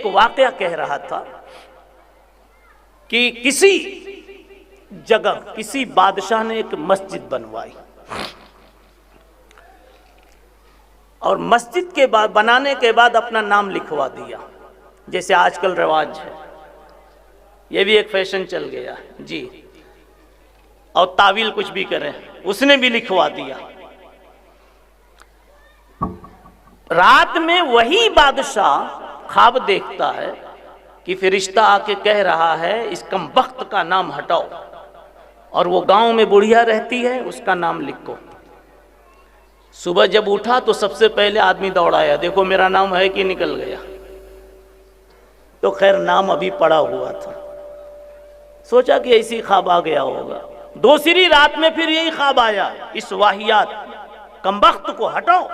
ایک واقعہ کہہ رہا تھا کہ کسی جگہ کسی بادشاہ نے ایک مسجد بنوائی، اور مسجد کے بعد بنانے کے بعد اپنا نام لکھوا دیا، جیسے آج کل رواج ہے، یہ بھی ایک فیشن چل گیا جی، اور تعویل کچھ بھی کریں، اس نے بھی لکھوا دیا۔ رات میں وہی بادشاہ خواب دیکھتا ہے کہ فرشتہ آ کے کہہ رہا ہے اس کم بخت کا نام ہٹاؤ، اور وہ گاؤں میں بڑھیا رہتی ہے، اس کا نام لکھو۔ صبح جب اٹھا تو سب سے پہلے آدمی دوڑایا، دیکھو میرا نام ہے کہ نکل گیا، تو خیر نام ابھی پڑا ہوا تھا، سوچا کہ ایسی خواب آ گیا ہوگا۔ دوسری رات میں پھر یہی خواب آیا، اس واہیات کمبخت کو ہٹاؤ،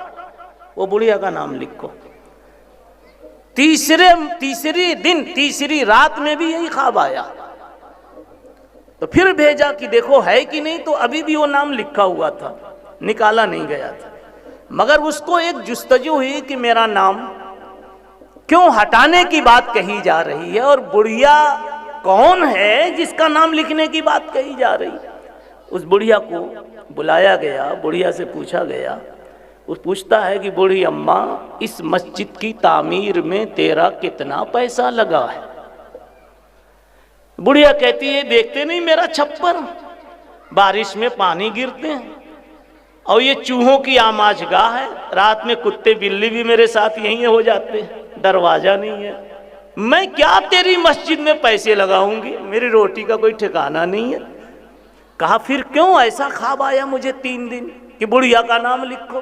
وہ بڑھیا کا نام لکھو۔ تیسری رات میں بھی یہی خواب آیا، تو پھر بھیجا کہ دیکھو ہے کہ نہیں، تو ابھی بھی وہ نام لکھا ہوا تھا، نکالا نہیں گیا تھا، مگر اس کو ایک جستجو ہوئی کہ میرا نام کیوں ہٹانے کی بات کہی جا رہی ہے، اور بڑھیا کون ہے جس کا نام لکھنے کی بات کہی جا رہی ہے۔ اس بڑھیا کو بلایا گیا، بڑھیا سے پوچھا گیا، وہ پوچھتا ہے کہ بوڑھی اماں اس مسجد کی تعمیر میں تیرا کتنا پیسہ لگا ہے؟ بڑھیا کہتی ہے دیکھتے نہیں میرا چھپر، بارش میں پانی گرتے ہیں، اور یہ چوہوں کی آماج گاہ ہے، رات میں کتے بلی بھی میرے ساتھ یہیں ہو جاتے ہیں، دروازہ نہیں ہے، میں کیا تیری مسجد میں پیسے لگاؤں گی، میری روٹی کا کوئی ٹھکانہ نہیں ہے۔ کہا پھر کیوں ایسا خواب آیا مجھے 3 دن کہ بڑھیا کا نام لکھو؟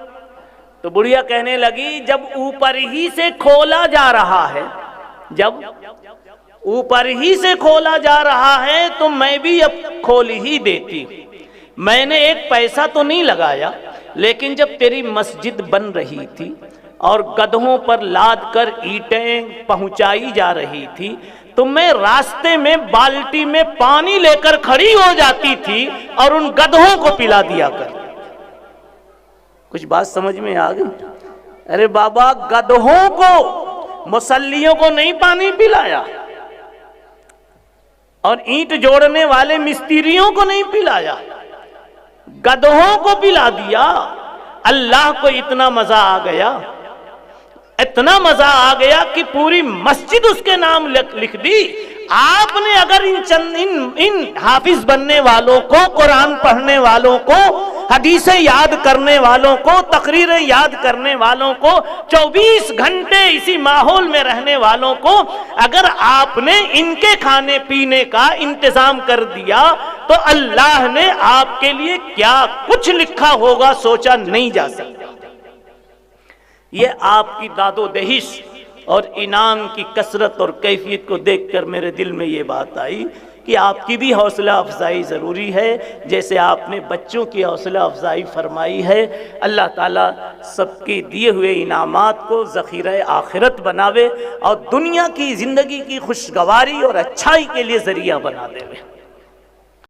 تو بڑھیا کہنے لگی جب اوپر ہی سے کھولا جا رہا ہے، جب اوپر ہی سے کھولا جا رہا ہے تو میں بھی اب کھول ہی دیتی، میں نے ایک پیسہ تو نہیں لگایا، لیکن جب تیری مسجد بن رہی تھی اور گدھوں پر لاد کر اینٹیں پہنچائی جا رہی تھی تو میں راستے میں بالٹی میں پانی لے کر کھڑی ہو جاتی تھی اور ان گدھوں کو پلا دیا کر۔ کچھ بات سمجھ میں آ گئی؟ ارے بابا گدھوں کو، مصلیوں کو نہیں پانی پلایا، اور اینٹ جوڑنے والے مستریوں کو نہیں پلایا، گدھوں کو پلا دیا۔ اللہ کو اتنا مزہ آ گیا، اتنا مزہ آ گیا کہ پوری مسجد اس کے نام لکھ دی۔ آپ نے اگر ان حافظ بننے والوں کو، قرآن پڑھنے والوں کو، حدیثیں یاد کرنے والوں کو، تقریریں یاد کرنے والوں کو، 24 گھنٹے اسی ماحول میں رہنے والوں کو اگر آپ نے ان کے کھانے پینے کا انتظام کر دیا تو اللہ نے آپ کے لیے کیا کچھ لکھا ہوگا سوچا نہیں جا سکتا۔ یہ آپ کی داد و دہش اور انعام کی کثرت اور کیفیت کو دیکھ کر میرے دل میں یہ بات آئی کہ آپ کی بھی حوصلہ افزائی ضروری ہے، جیسے آپ نے بچوں کی حوصلہ افزائی فرمائی ہے۔ اللہ تعالیٰ سب کے دیے ہوئے انعامات کو ذخیرہ آخرت بناوے اور دنیا کی زندگی کی خوشگواری اور اچھائی کے لیے ذریعہ بنا دے۔